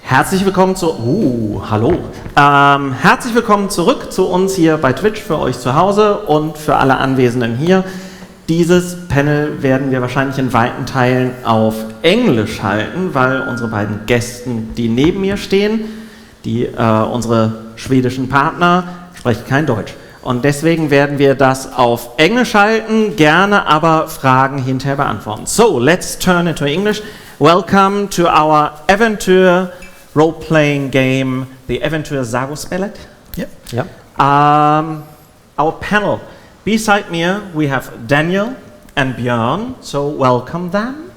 Herzlich willkommen herzlich willkommen zurück zu uns hier bei Twitch für euch zu Hause und für alle Anwesenden hier. Dieses Panel werden wir wahrscheinlich in weiten Teilen auf Englisch halten, weil unsere beiden Gästen, die neben mir stehen, unsere schwedischen Partner, sprechen kein Deutsch. Und deswegen werden wir das auf Englisch halten, gerne aber Fragen hinterher beantworten. So, let's turn into English. Welcome to our Äventyr role-playing game, the Äventyr Sagospelet. Yep. Yep. Our panel. Beside me, we have Daniel and Björn, so welcome them.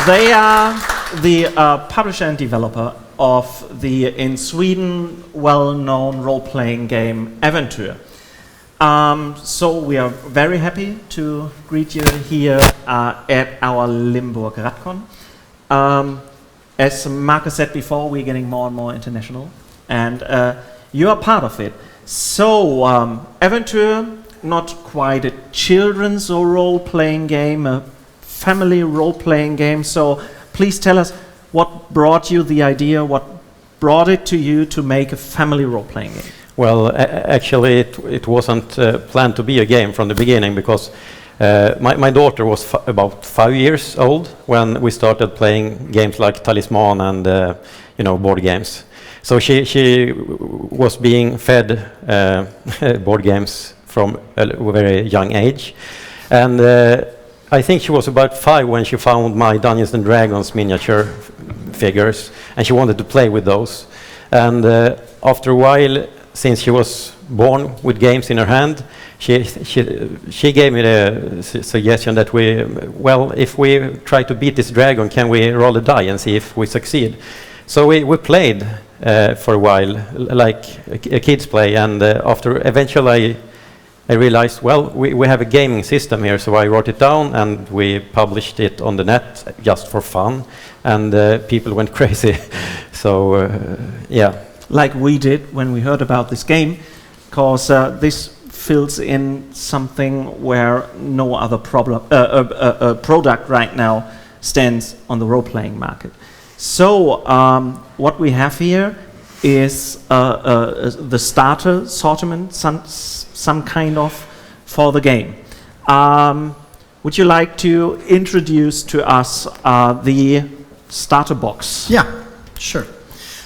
They are the publisher and developer of the, in Sweden, well-known role-playing game Äventyr. So we are very happy to greet you here at our Limburg Ratcon. As Marcus said before, we're getting more and more international, and you are part of it. So Äventyr, not quite a children's role-playing game, a family role-playing game. So please tell us what brought you the idea, what brought it to you to make a family role-playing game. Well, actually, it wasn't planned to be a game from the beginning because my daughter was about 5 years old when we started playing games like Talisman and board games. So she was being fed board games from a very young age, and I think she was about 5 when she found my Dungeons and Dragons miniature figures, and she wanted to play with those. And after a while, since she was born with games in her hand, she gave me the suggestion that if we try to beat this dragon, can we roll a die and see if we succeed? So we played for a while, like a kids play, and eventually I realized, we have a gaming system here, so I wrote it down and we published it on the net just for fun, and people went crazy. So, yeah. Like we did when we heard about this game, because this fills in something where no other product right now stands on the role-playing market. So what we have here is the starter assortment, some kind of for the game. Would you like to introduce to us the starter box? Yeah, sure.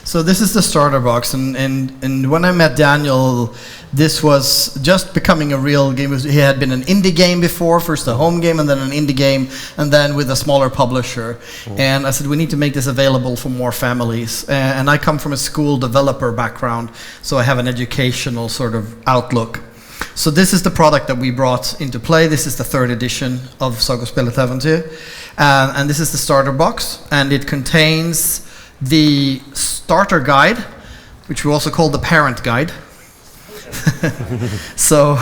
So this is the starter box, and when I met Daniel, this was just becoming a real game. He had been an indie game before, first a home game and then an indie game, and then with a smaller publisher. And I said, we need to make this available for more families. And I come from a school developer background, so I have an educational sort of outlook. So this is the product that we brought into play. This is the 3rd edition of Sagospelet Äventyr. And this is the starter box, and it contains the starter guide, which we also call the parent guide. So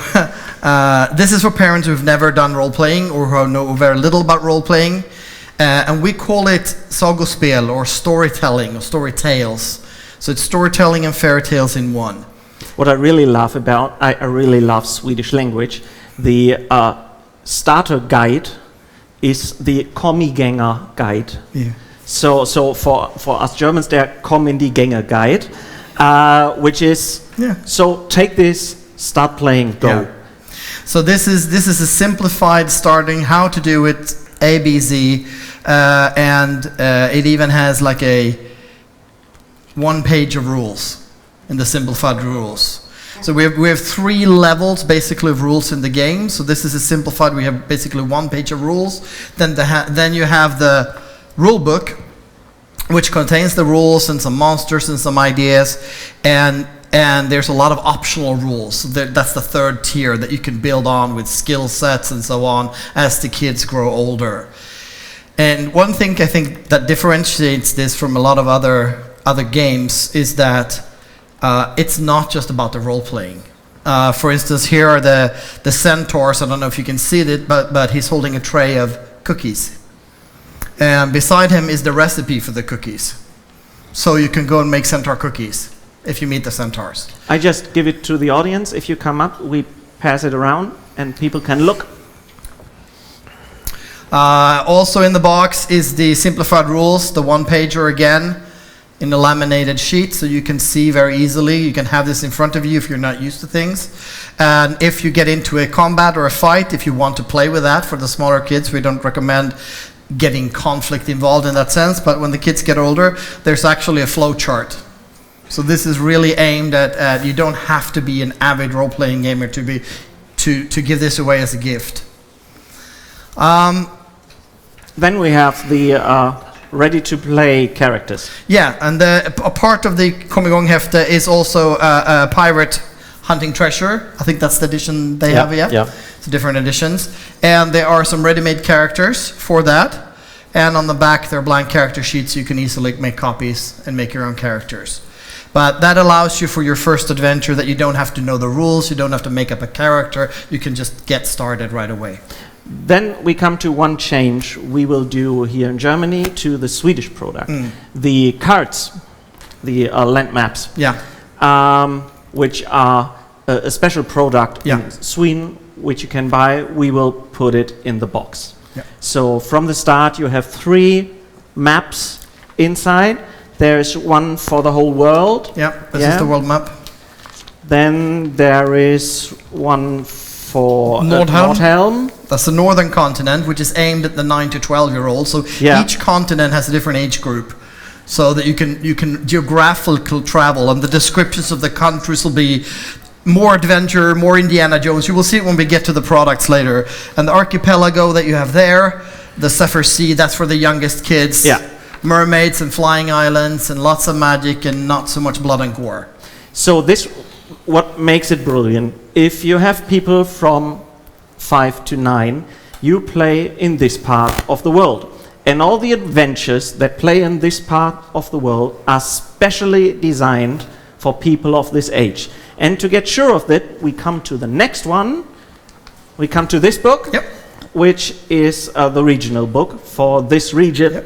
this is for parents who've never done role-playing or who know very little about role-playing. And we call it sagospel, or storytelling, or story tales. So it's storytelling and fairy tales in one. What I really love I really love Swedish language. The starter guide is the Kommigänger guide. Yeah. So for us Germans, they're Komm in die Gänge guide, which is, so take this, start playing, go. Yeah. So this is a simplified starting, how to do it, ABC, and it even has like a 1 page of rules in the simplified rules. So we have 3 levels basically of rules in the game. So this is a simplified, we have basically 1 page of rules. Then you have the rule book, which contains the rules and some monsters and some ideas, and there's a lot of optional rules. That's the 3rd tier that you can build on with skill sets and so on as the kids grow older. And one thing I think that differentiates this from a lot of other games is that it's not just about the role-playing. For instance, here are the centaurs. I don't know if you can see it, but he's holding a tray of cookies. And beside him is the recipe for the cookies. So you can go and make centaur cookies if you meet the centaurs. I just give it to the audience. If you come up, we pass it around and people can look. Also in the box is the Simplified Rules, the one-pager again, in a laminated sheet, so you can see very easily. You can have this in front of you if you're not used to things. And if you get into a combat or a fight, if you want to play with that, for the smaller kids, we don't recommend getting conflict involved in that sense, but when the kids get older, there's actually a flow chart. So this is really aimed at you don't have to be an avid role-playing gamer to give this away as a gift. Then we have the ready-to-play characters. Yeah, and a part of the Kom igång Hefte is also a pirate hunting treasure. I think that's the edition they have, yeah? Yeah. It's different editions. And there are some ready-made characters for that. And on the back, there are blank character sheets. You can easily make copies and make your own characters. But that allows you for your first adventure that you don't have to know the rules, you don't have to make up a character, you can just get started right away. Then we come to one change we will do here in Germany to the Swedish product. The cards, the land maps, which are a special product in Sweden, which you can buy, we will put it in the box. So from the start you have 3 maps inside. There's one for the whole world. This is the world map. Then there is one for Nordhelm. That's the northern continent, which is aimed at the 9 to 12-year-olds. So each continent has a different age group, so that you can geographical travel, and the descriptions of the countries will be more adventure, more Indiana Jones. You will see it when we get to the products later. And the archipelago that you have there, the Zephyr Sea, that's for the youngest kids. Mermaids and flying islands and lots of magic and not so much blood and gore. So this, what makes it brilliant, if you have people from 5 to 9, you play in this part of the world. And all the adventures that play in this part of the world are specially designed for people of this age. And to get sure of that, we come to the next one. We come to this book, which is the regional book for this region,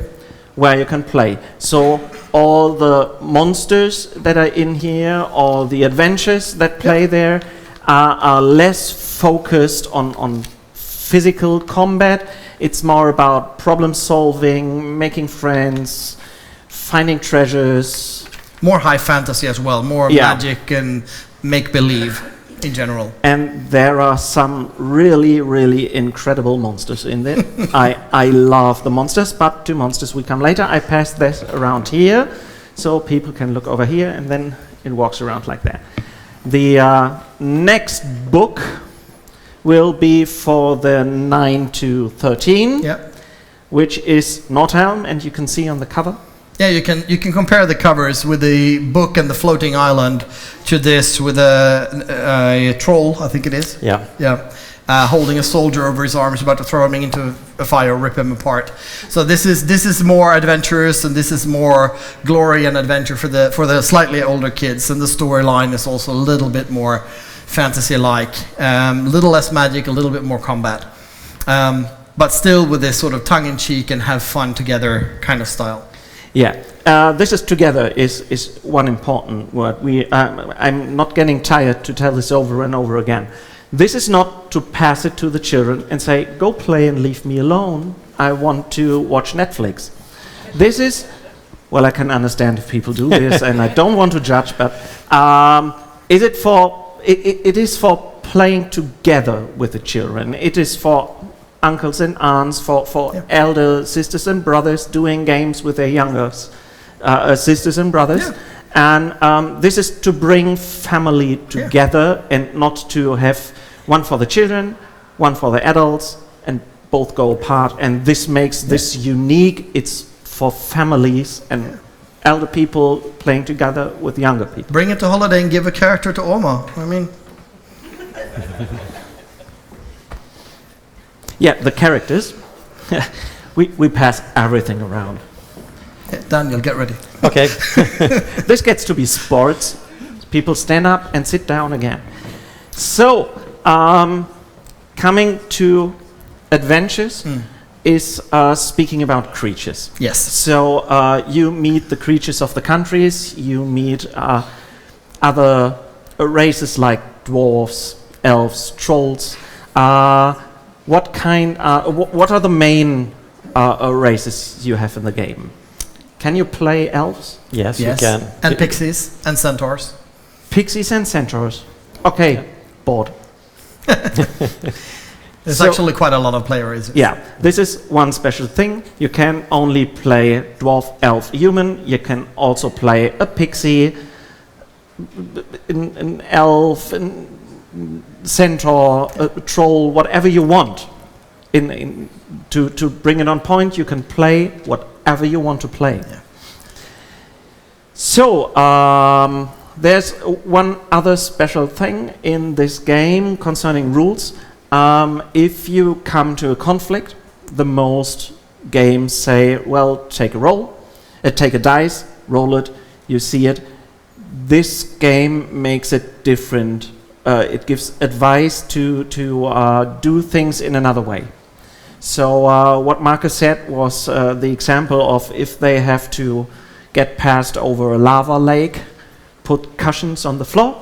where you can play. So all the monsters that are in here, all the adventures that play there are less focused on physical combat. It's more about problem solving, making friends, finding treasures. More high fantasy as well, more magic and make-believe in general. And there are some really, really incredible monsters in there. I love the monsters, but to monsters we come later. I pass this around here, so people can look over here, and then it walks around like that. The next book will be for the 9 to 13, which is Nordhelm, and you can see on the cover. Yeah, you can compare the covers with the book and the floating island to this with a troll, I think it is. Holding a soldier over his arms, about to throw him into a fire, rip him apart. So this is more adventurous, and this is more glory and adventure for the slightly older kids. And the storyline is also a little bit more fantasy-like, a little less magic, a little bit more combat, but still with this sort of tongue-in-cheek and have fun together kind of style. This is together is one important word. I'm not getting tired to tell this over and over again. This is not to pass it to the children and say, go play and leave me alone. I want to watch Netflix. This is, well, I can understand if people do this, and I don't want to judge, but it is for playing together with the children. It is for uncles and aunts, for elder sisters and brothers doing games with their younger sisters and brothers. And this is to bring family together and not to have one for the children, one for the adults, and both go apart. And this makes this unique. It's for families and elder people playing together with younger people. Bring it to holiday and give a character to Oma. I mean... the characters. we pass everything around. Daniel, get ready. Okay. This gets to be sports. People stand up and sit down again. So, coming to adventures is speaking about creatures. Yes. So you meet the creatures of the countries. You meet other races like dwarves, elves, trolls. what kind? What are the main races you have in the game? Can you play elves? Yes, you can. And pixies and centaurs. Pixies and centaurs. Okay, bored. There's actually quite a lot of player races. Yeah, this is one special thing. You can only play dwarf, elf, human. You can also play a pixie, an elf, an centaur, a troll, whatever you want. To bring it on point, you can play whatever you want to play. Yeah. So, there's one other special thing in this game concerning rules. If you come to a conflict, the most games say, well, take a roll, take a dice, roll it, you see it. This game makes it different. It gives advice to do things in another way. So what Marcus said was the example of if they have to get past over a lava lake, put cushions on the floor,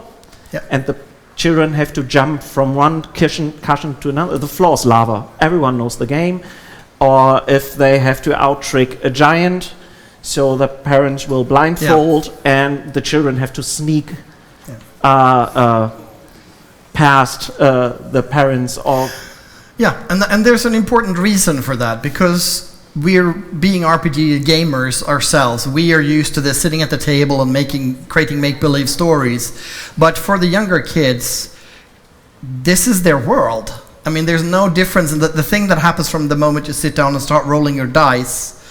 and the children have to jump from one cushion to another. The floor is lava. Everyone knows the game. Or if they have to out-trick a giant, so the parents will blindfold and the children have to sneak past the parents. Or and there's an important reason for that, because we're being RPG gamers ourselves. We are used to this, sitting at the table and creating make-believe stories. But for the younger kids, this is their world. I mean, there's no difference in the thing that happens from the moment you sit down and start rolling your dice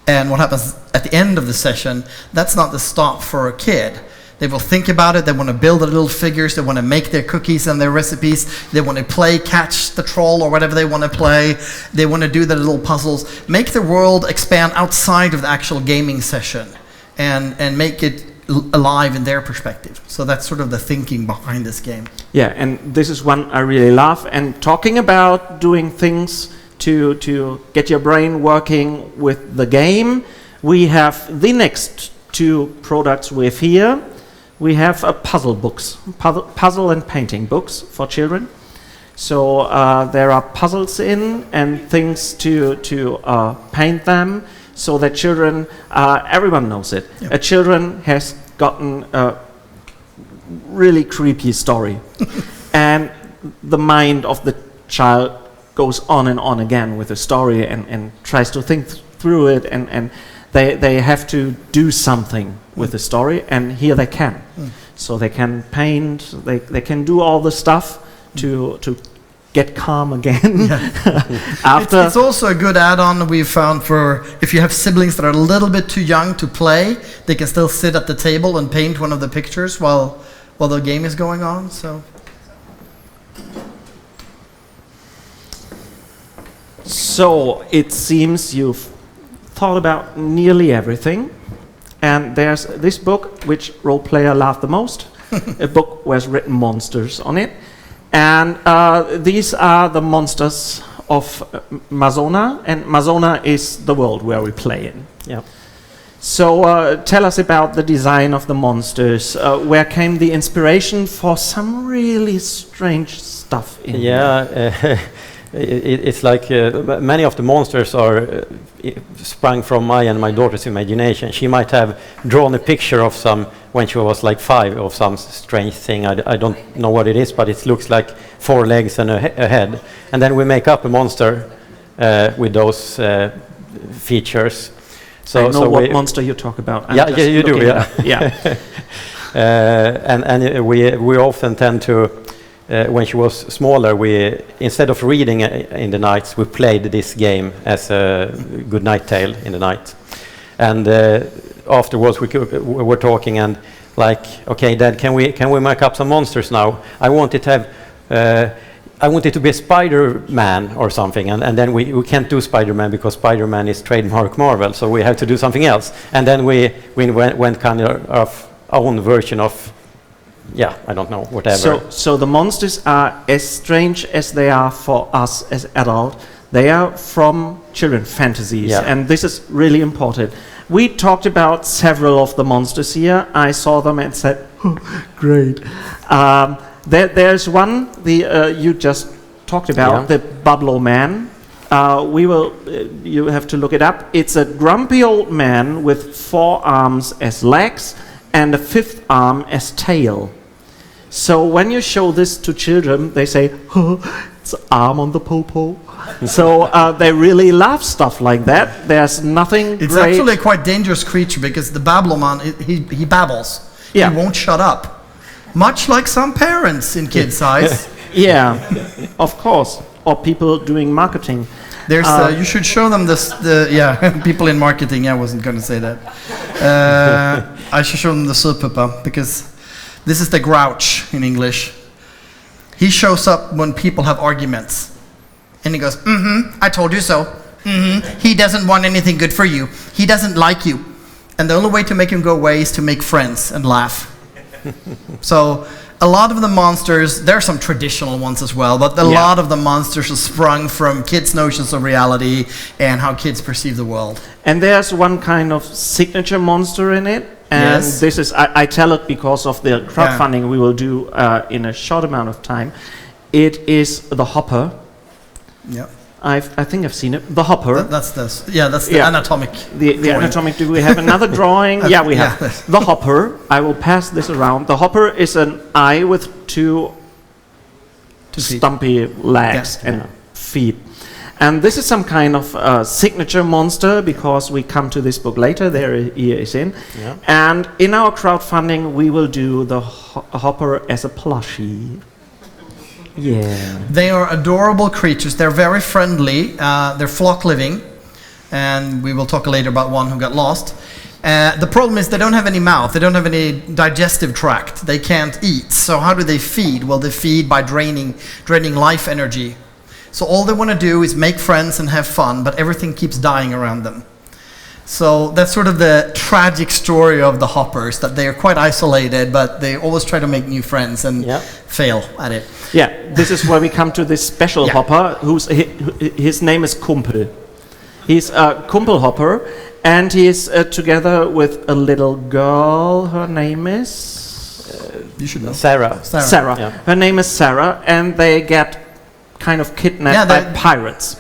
and what happens at the end of the session. That's not the stop for a kid. They will think about it. They want to build the little figures. They want to make their cookies and their recipes. They want to play catch the troll or whatever they want to play. They want to do the little puzzles. Make the world expand outside of the actual gaming session and make it alive in their perspective. So that's sort of the thinking behind this game. Yeah, and this is one I really love. And talking about doing things to get your brain working with the game, we have the next two products we have here. We have puzzle and painting books for children. So there are puzzles in and things to paint them, so that children, everyone knows it. Yeah. A children has gotten a really creepy story, and the mind of the child goes on and on again with the story and tries to think through it, and they have to do something with the story, and here they can. So they can paint, they can do all the stuff to get calm again. After it's also a good add-on we found for if you have siblings that are a little bit too young to play, they can still sit at the table and paint one of the pictures while the game is going on. So it seems you've thought about nearly everything, and there's this book which role player loved the most. A book with written monsters on it, and these are the monsters of Missoula, and Missoula is the world where we play in. Yeah. So tell us about the design of the monsters. Where came the inspiration for some really strange stuff in here? It's like many of the monsters are sprung from my daughter's imagination. She might have drawn a picture of some when she was like 5 of some strange thing. I don't know what it is, but it looks like 4 legs and a head. And then we make up a monster with those features. So I know what monster you talk about. You do. Yeah. And we often tend to. When she was smaller, we instead of reading in the nights, we played this game as a good night tale in the night. And afterwards, we were talking and like, okay, Dad, can we make up some monsters now? I want it to be a Spider-Man or something, and then we can't do Spider-Man because Spider-Man is trademark Marvel, so we have to do something else. And then we went kind of own version of. Yeah, I don't know, whatever. So the monsters are as strange as they are for us as adults. They are from children fantasies, and this is really important. We talked about several of the monsters here. I saw them and said, oh, great. There's one, you just talked about, the Buffalo Man. You have to look it up. It's a grumpy old man with 4 arms as legs and a 5th arm as tail. So when you show this to children, they say, oh, it's an arm on the popo. So they really love stuff like that. There's nothing It's great. actually a quite dangerous creature because the Babylon, he babbles. Yeah. He won't shut up. Much like some parents in kid size. Yeah, of course. Or people doing marketing. There's you should show them this. People in marketing. I wasn't going to say that. I should show them the Surpupa because this is the Grouch in English. He shows up when people have arguments, and he goes, I told you so. He doesn't want anything good for you. He doesn't like you, and the only way to make him go away is to make friends and laugh. So a lot of the monsters, there are some traditional ones as well, but a lot of the monsters are sprung from kids' notions of reality and how kids perceive the world. And there's one kind of signature monster in it. And this is, I tell it because of the crowdfunding we will do in a short amount of time. It is the hopper. Yeah. I think I've seen it. The hopper. That's this. Yeah, that's the anatomic. The anatomic. Do we have another drawing? Yeah, we have. The hopper. I will pass this around. The hopper is an eye with two stumpy legs and feet. And this is some kind of signature monster because we come to this book later. There he is in. Yeah. And in our crowdfunding, we will do the hopper as a plushie. Yeah. They are adorable creatures. They're very friendly. They're flock living. And we will talk later about one who got lost. The problem is they don't have any mouth. They don't have any digestive tract. They can't eat. So how do they feed? Well, they feed by draining life energy. So all they want to do is make friends and have fun, but everything keeps dying around them. So that's sort of the tragic story of the hoppers, that they are quite isolated, but they always try to make new friends and fail at it. Yeah, this is where we come to this special hopper, his name is Kumpel. He's a Kumpel hopper, and he is together with a little girl. Her name is... you should know. Sarah. Yeah. Her name is Sarah, and they get kind of kidnapped by pirates.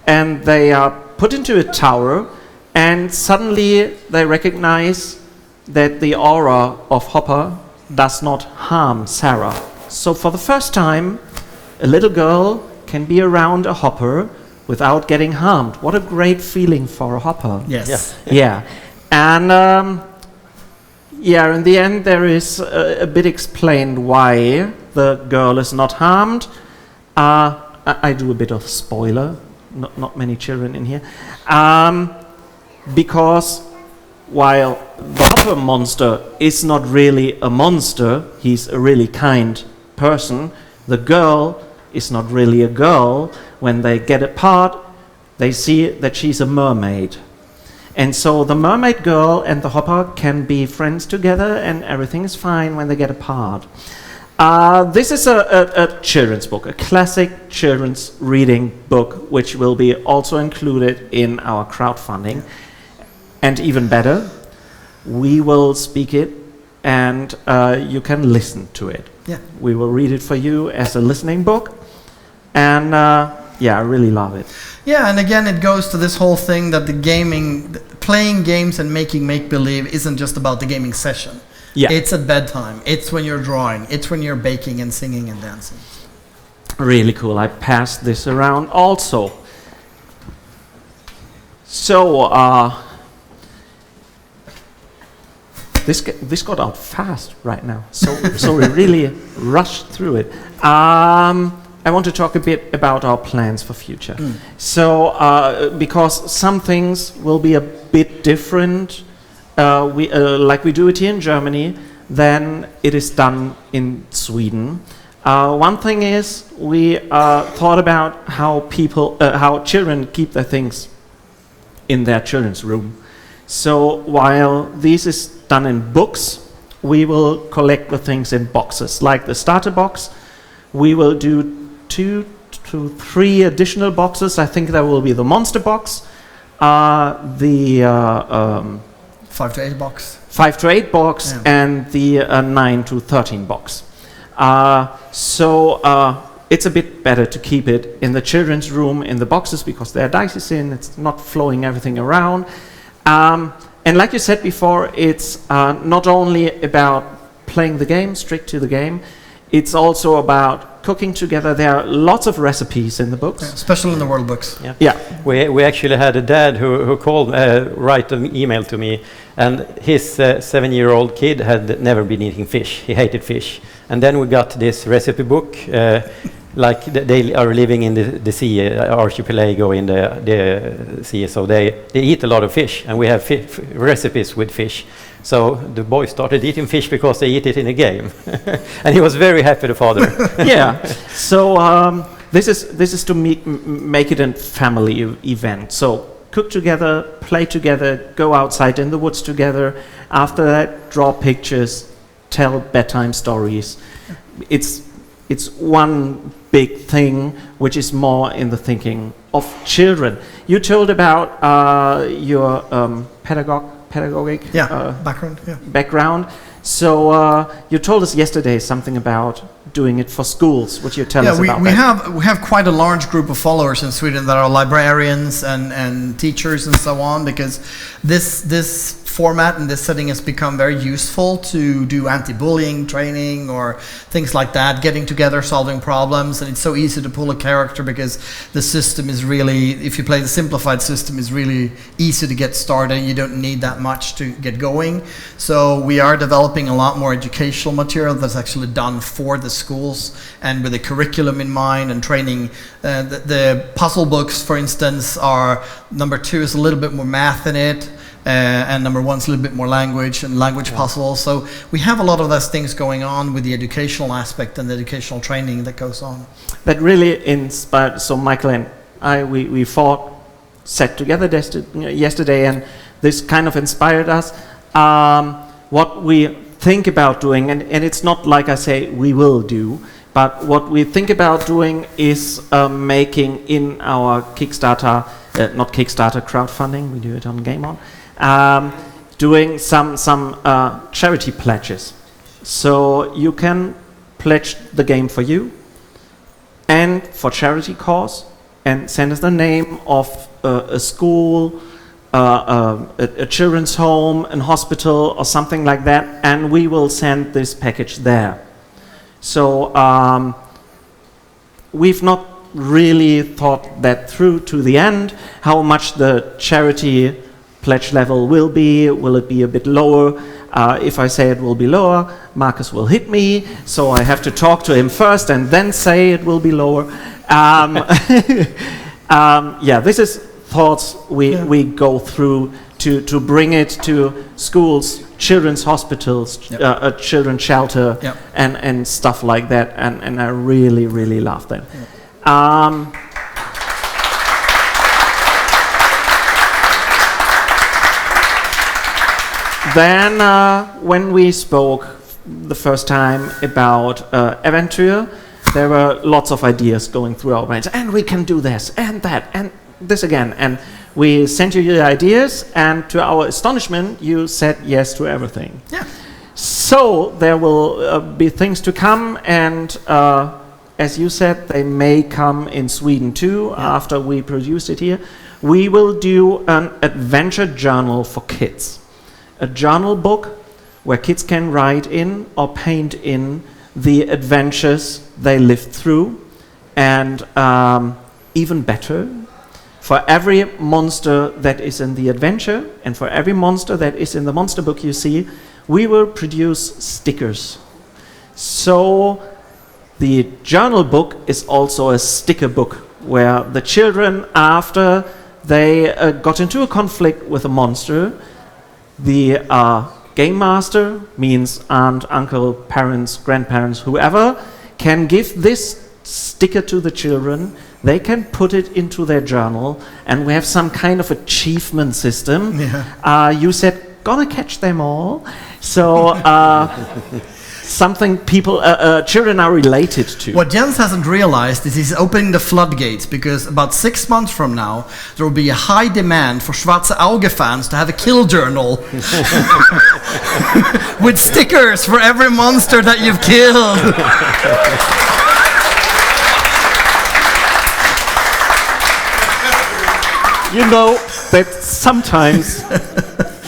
And they are put into a tower, and suddenly they recognize that the aura of Hopper does not harm Sarah. So for the first time, a little girl can be around a Hopper without getting harmed. What a great feeling for a Hopper. Yes. Yeah. And in the end there is a bit explained why the girl is not harmed. I do a bit of spoiler. Not many children in here. Because while the Hopper monster is not really a monster, he's a really kind person, the girl is not really a girl. When they get apart, they see that she's a mermaid. And so the mermaid girl and the Hopper can be friends together and everything is fine when they get apart. This is a children's book, a classic children's reading book, which will be also included in our crowdfunding. And even better, we will speak it and you can listen to it. Yeah. We will read it for you as a listening book. And I really love it. Yeah, and again, it goes to this whole thing that playing games and making make-believe isn't just about the gaming session. Yeah. It's at bedtime. It's when you're drawing. It's when you're baking and singing and dancing. Really cool. I passed this around also. So, this got out fast right now. So we really rushed through it. I want to talk a bit about our plans for future. So, because some things will be a bit different, like we do it here in Germany, than it is done in Sweden. One thing is we thought about how children keep their things in their children's room. So while this is done in books, we will collect the things in boxes. Like the starter box, we will do 2 to 3 additional boxes. I think there will be the monster box, the 5 to 8 box. 5 to 8 box, and the 9 to 13 box. So it's a bit better to keep it in the children's room in the boxes because there are dice in, it's not flowing everything around. And like you said before, it's not only about playing the game, strict to the game, it's also about cooking together. There are lots of recipes in the books. Yeah, especially in the world books. Yeah. We actually had a dad who called, write an email to me, and his 7-year-old kid had never been eating fish. He hated fish. And then we got this recipe book, like they are living in the sea, archipelago in the sea, so they eat a lot of fish, and we have recipes with fish. So the boy started eating fish because they eat it in a game, and he was very happy, the father. Yeah. So this is to make it a family event. So cook together, play together, go outside in the woods together. After that, draw pictures, tell bedtime stories. It's one big thing which is more in the thinking of children. You told about your pedagogic background. So you told us yesterday something about doing it for schools. Would you tell us about that? We have quite a large group of followers in Sweden that are librarians and teachers and so on, because this format and this setting has become very useful to do anti-bullying training or things like that, getting together, solving problems, and it's so easy to pull a character because the system is really, if you play the simplified system, is really easy to get started. You don't need that much to get going. So we are developing a lot more educational material that's actually done for the schools and with a curriculum in mind and training. The puzzle books, for instance, are number 2 is a little bit more math in it. And number 1 is a little bit more language and language puzzles. So we have a lot of those things going on with the educational aspect and the educational training that goes on. That really inspired. So Michael and I, we sat together yesterday, and this kind of inspired us. What we think about doing, and it's not like I say we will do, but what we think about doing is making in our Kickstarter, not Kickstarter, crowdfunding, we do it on Game On, doing some charity pledges. So you can pledge the game for you and for charity cause, and send us the name of a school, a children's home, a hospital, or something like that, and we will send this package there. So we've not really thought that through to the end, how much the charity pledge level will be. Will it be a bit lower? If I say it will be lower, Marcus will hit me, so I have to talk to him first and then say it will be lower. This is thoughts we go through to bring it to schools, children's hospitals, a children's shelter, and stuff like that, and I really, really love that. Then when we spoke the first time about Äventyr, there were lots of ideas going through our brains, and we can do this and that and this again, and we sent you your ideas, and to our astonishment you said yes to everything. So there will be things to come, and as you said, they may come in Sweden too after we produce it here. We will do an adventure journal for kids, a journal book where kids can write in or paint in the adventures they lived through, and even better, for every monster that is in the adventure and for every monster that is in the monster book you see, we will produce stickers. So the journal book is also a sticker book where the children, after they got into a conflict with a monster, the game master, means aunt, uncle, parents, grandparents, whoever, can give this sticker to the children. They can put it into their journal, and we have some kind of achievement system. You said, gonna catch them all. So something people, children are related to. What Jens hasn't realized is he's opening the floodgates, because about 6 months from now, there will be a high demand for Schwarze Auge fans to have a kill journal with stickers for every monster that you've killed. You know that sometimes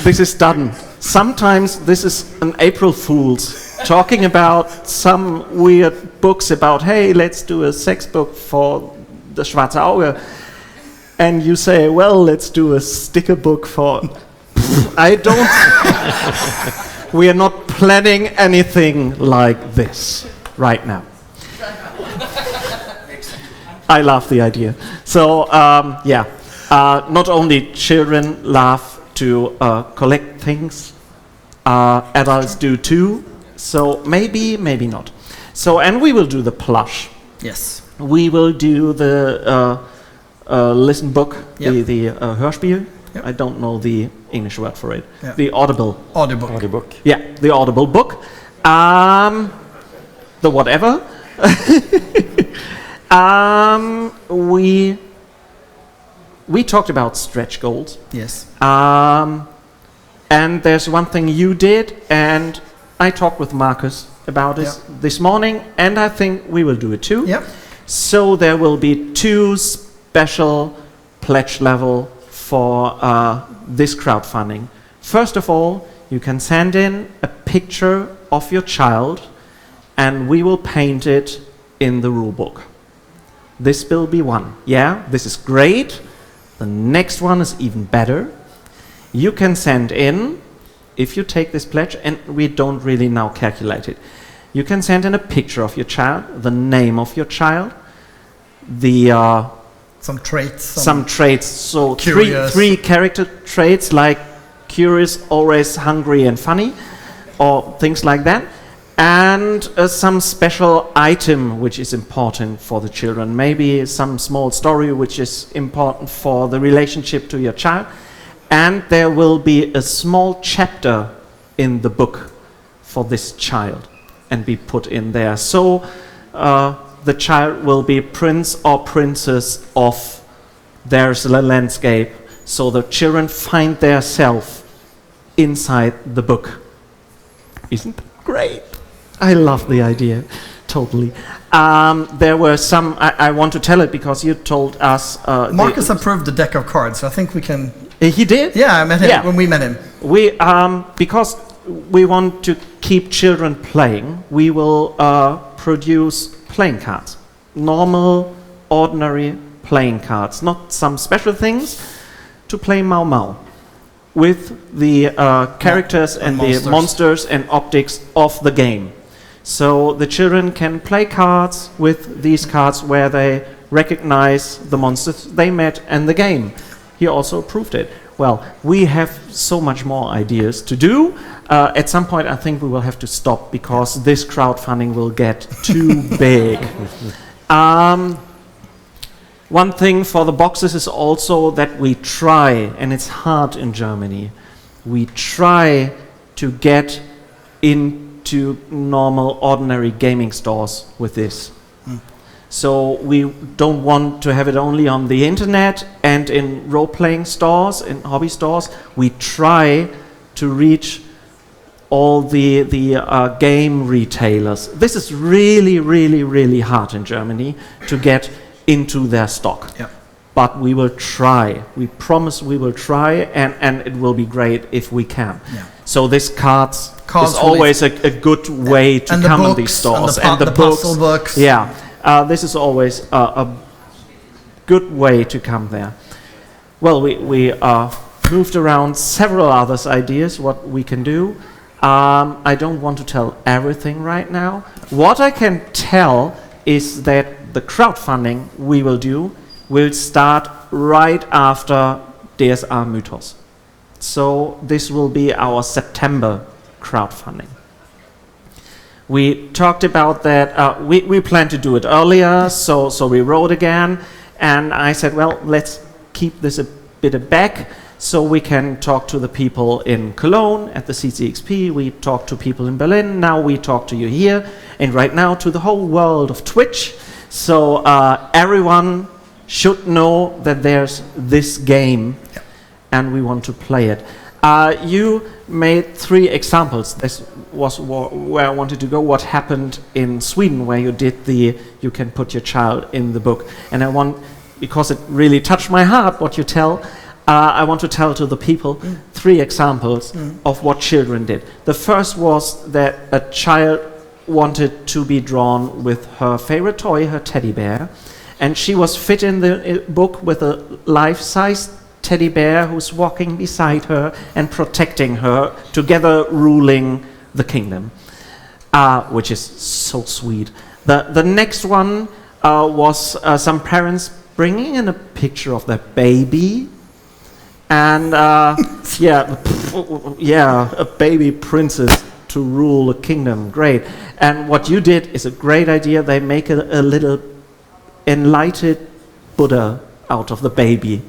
this is done. Sometimes this is an April Fool's talking about some weird books about, hey, let's do a sex book for the Schwarze Auge. And you say, well, let's do a sticker book for... I don't... We are not planning anything like this right now. I love the idea. So, not only children love to collect things, adults do too. So maybe not. So, and we will do the plush. Yes. We will do the listen book, Yep. the Hörspiel. Yep. I don't know the English word for it. Yep. The Audible. Audiobook. Yeah, the Audible book. The whatever. We talked about stretch goals. Yes. And there's one thing you did, and I talked with Marcus about this this morning, and I think we will do it too. Yep. So there will be 2 special pledge level for this crowdfunding. First of all, you can send in a picture of your child, and we will paint it in the rule book. This will be one. Yeah, this is great. The next one is even better. You can send in, if you take this pledge, and we don't really now calculate it, you can send in a picture of your child, the name of your child, the Some traits. some traits. So Curious. three character traits like curious, always hungry and funny, or things like that. And some special item which is important for the children. Maybe some small story which is important for the relationship to your child. And there will be a small chapter in the book for this child and be put in there. So the child will be prince or princess of there's a landscape. So the children find their self inside the book. Isn't that great? I love the idea, totally. There were some, I want to tell it because you told us... Marcus approved the deck of cards, so I think we can... He did? Yeah, I met him Yeah. when we met him. We, because we want to keep children playing, we will produce playing cards. Normal, ordinary playing cards. Not some special things, to play Mau Mau. With the characters and the monsters and optics of the game. So the children can play cards with these cards where they recognize the monsters they met and the game. He also approved it. Well, we have so much more ideas to do. At some point I think we will have to stop because this crowdfunding will get too big. One thing for the boxes is also that we try, and it's hard in Germany, we try to get into normal, ordinary gaming stores with this. So we don't want to have it only on the internet and in role-playing stores, in hobby stores. We try to reach all the game retailers. This is really, really, really hard in Germany to get into their stock. Yeah. But we will try. We promise we will try, and it will be great if we can. Yeah. So this cards is will always a good way to and come the in these books, stores. and the puzzle books. Yeah, this is always a good way to come there. Well, we moved around several other ideas what we can do. I don't want to tell everything right now. What I can tell is that the crowdfunding we will do will start right after DSA Mythos. So this will be our September crowdfunding. We talked about that, we planned to do it earlier, so we wrote again, and I said, well, let's keep this a bit back so we can talk to the people in Cologne at the CCXP, we talk to people in Berlin, now we talk to you here, and right now to the whole world of Twitch. So everyone should know that there's this game, and we want to play it. You made 3 examples. This was where I wanted to go. What happened in Sweden, where you did you can put your child in the book. And I want because it really touched my heart what you tell, I want to tell to the people 3 examples of what children did. The first was that a child wanted to be drawn with her favorite toy, her teddy bear, and she was fit in the book with a life-size teddy bear who's walking beside her and protecting her, together ruling the kingdom, which is so sweet. The next one was some parents bringing in a picture of their baby, and a baby princess to rule a kingdom. Great. And what you did is a great idea. They make a little enlightened Buddha out of the baby,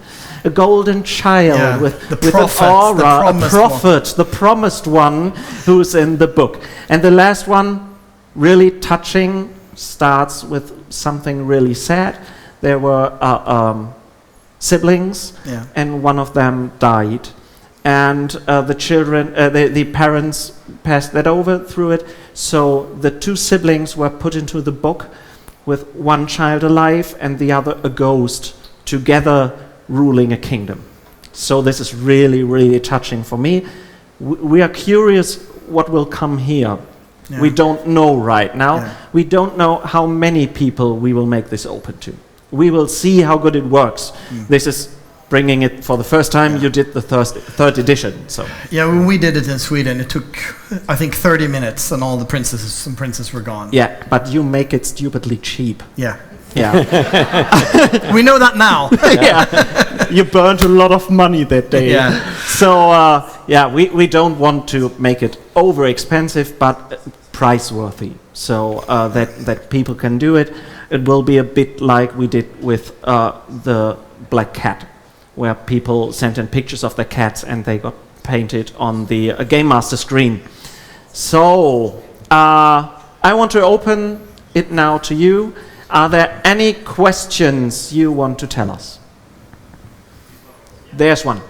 a golden child with an aura, a prophet, the promised one who's in the book. And the last one, really touching, starts with something really sad. There were siblings, and one of them died. And the parents passed that over through it. So the 2 siblings were put into the book with one child alive and the other a ghost, together ruling a kingdom. So this is really, really touching for me. We are curious what will come here. Yeah. We don't know right now. Yeah. We don't know how many people we will make this open to. We will see how good it works. This is bringing it for the first time. You did the third edition. So yeah, when we did it in Sweden, it took, I think, 30 minutes and all the princesses and princes were gone. Yeah, but you make it stupidly cheap. Yeah. Yeah. We know that now. Yeah. You burned a lot of money that day. Yeah. So we don't want to make it over expensive, but price worthy, so that people can do it. It will be a bit like we did with the Black Cat, where people sent in pictures of their cats and they got painted on the Game Master screen. So I want to open it now to you. Are there any questions you want to tell us? There's one.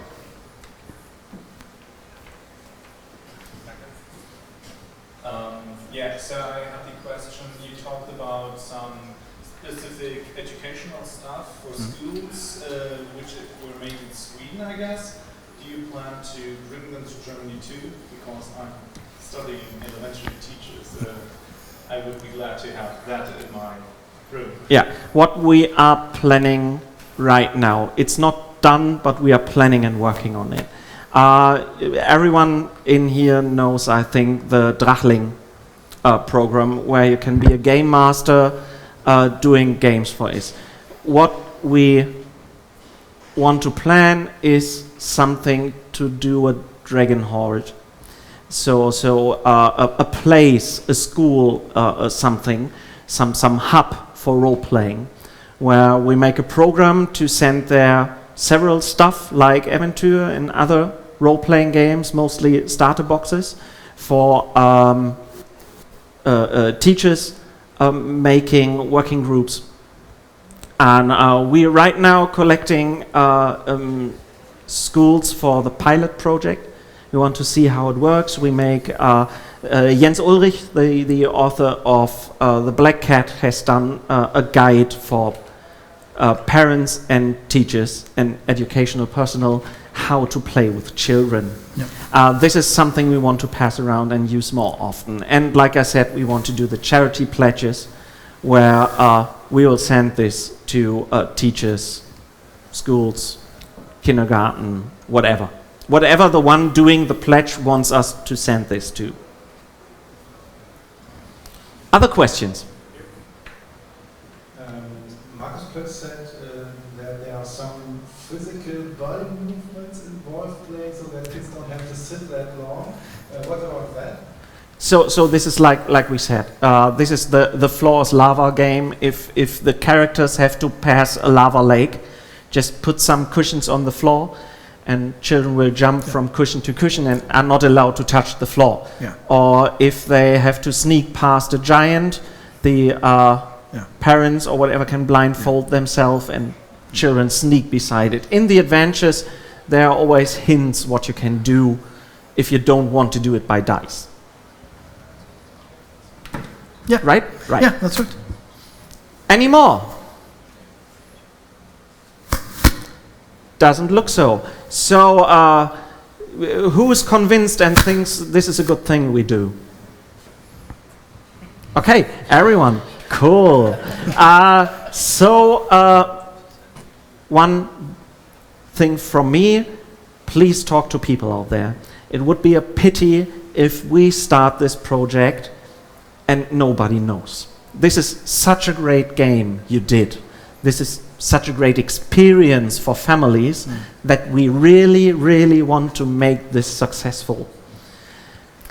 So I have the question. You talked about some specific educational stuff for schools, which were made in Sweden, I guess. Do you plan to bring them to Germany too? Because I'm studying elementary teachers. I would be glad to have that in my room. Yeah, what we are planning right now, it's not done, but we are planning and working on it. Everyone in here knows, I think, the Drachling program, where you can be a game master doing games for us. What we want to plan is something to do a dragon horde. So a place, a school, something, some hub for role-playing, where we make a program to send there several stuff like Äventyr and other role-playing games, mostly starter boxes, for teachers making working groups. And we are right now collecting schools for the pilot project. We want to see how it works. We make Jens Ulrich, the author of The Black Cat, has done a guide for parents and teachers and educational personnel how to play with children. Yep. This is something we want to pass around and use more often. And like I said, we want to do the charity pledges, where we will send this to teachers, schools, kindergarten, whatever. Whatever the one doing the pledge wants us to send this to. Other questions? Marcus Klötz said that there are some physical body movements involved playing, so that kids don't have to sit that long. What about that? So this is like we said. This is the floor is lava game. If the characters have to pass a lava lake, just put some cushions on the floor, and children will jump from cushion to cushion and are not allowed to touch the floor. Yeah. Or if they have to sneak past a giant, the parents or whatever can blindfold themselves and children sneak beside it. In the adventures, there are always hints what you can do if you don't want to do it by dice. Yeah. Right? Right. Yeah, that's right. Any more? doesn't look so. So, who is convinced and thinks this is a good thing we do? Okay, everyone. Cool. One thing from me, please talk to people out there. It would be a pity if we start this project and nobody knows. This is such a great game you did. This is such a great experience for families that we really, really want to make this successful.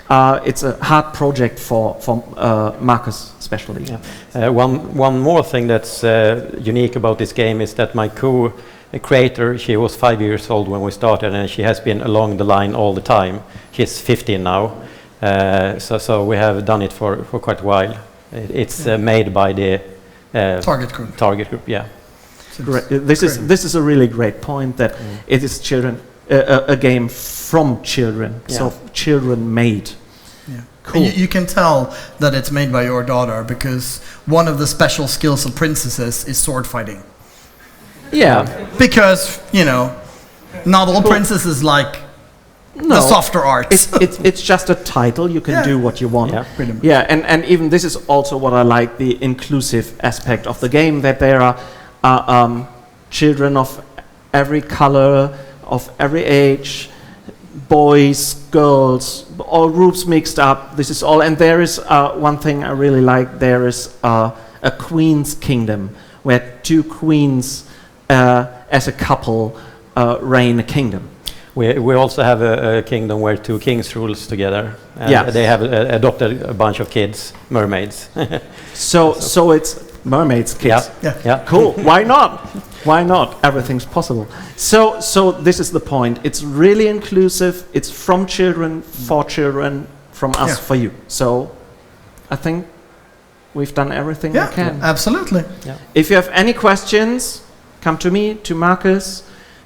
It's a hard project for Marcus especially. Yeah. One more thing that's unique about this game is that my co-creator, she was 5 years old when we started, and she has been along the line all the time. She's 15 now, so we have done it for quite a while. It's made by the Target group. Target group, yeah. This is a really great point that it is a game from children, so children made. Yeah. Cool. You can tell that it's made by your daughter because one of the special skills of princesses is sword fighting. Yeah. Because, not all princesses like the softer arts. It's just a title. You can do what you want. Yeah. Pretty much. Yeah, and even this is also what I like, the inclusive aspect of the game, that there are children of every color, of every age, boys, girls, all groups mixed up. This is all, and there is one thing I really like. There is a queen's kingdom where two queens as a couple reign a kingdom. We also have a kingdom where two kings rules together. And they have adopted a bunch of kids, mermaids. So it's mermaids, kids. Yeah. Cool. Why not? Why not? Everything's possible. So this is the point. It's really inclusive. It's from children, for children, from us, for you. So I think we've done everything we can. Absolutely. Yeah. If you have any questions, come to me, to Marcus,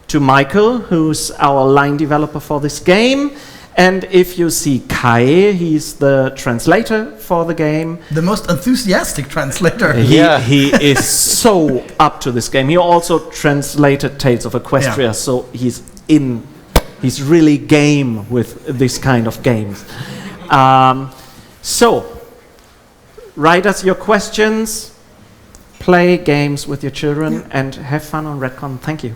to Michael, who's our line developer for this game. And if you see Kai, he's the translator for the game. The most enthusiastic translator. He is so up to this game. He also translated Tales of Equestria, so he's really game with this kind of games. So, write us your questions, play games with your children, and have fun on Ratcon. Thank you.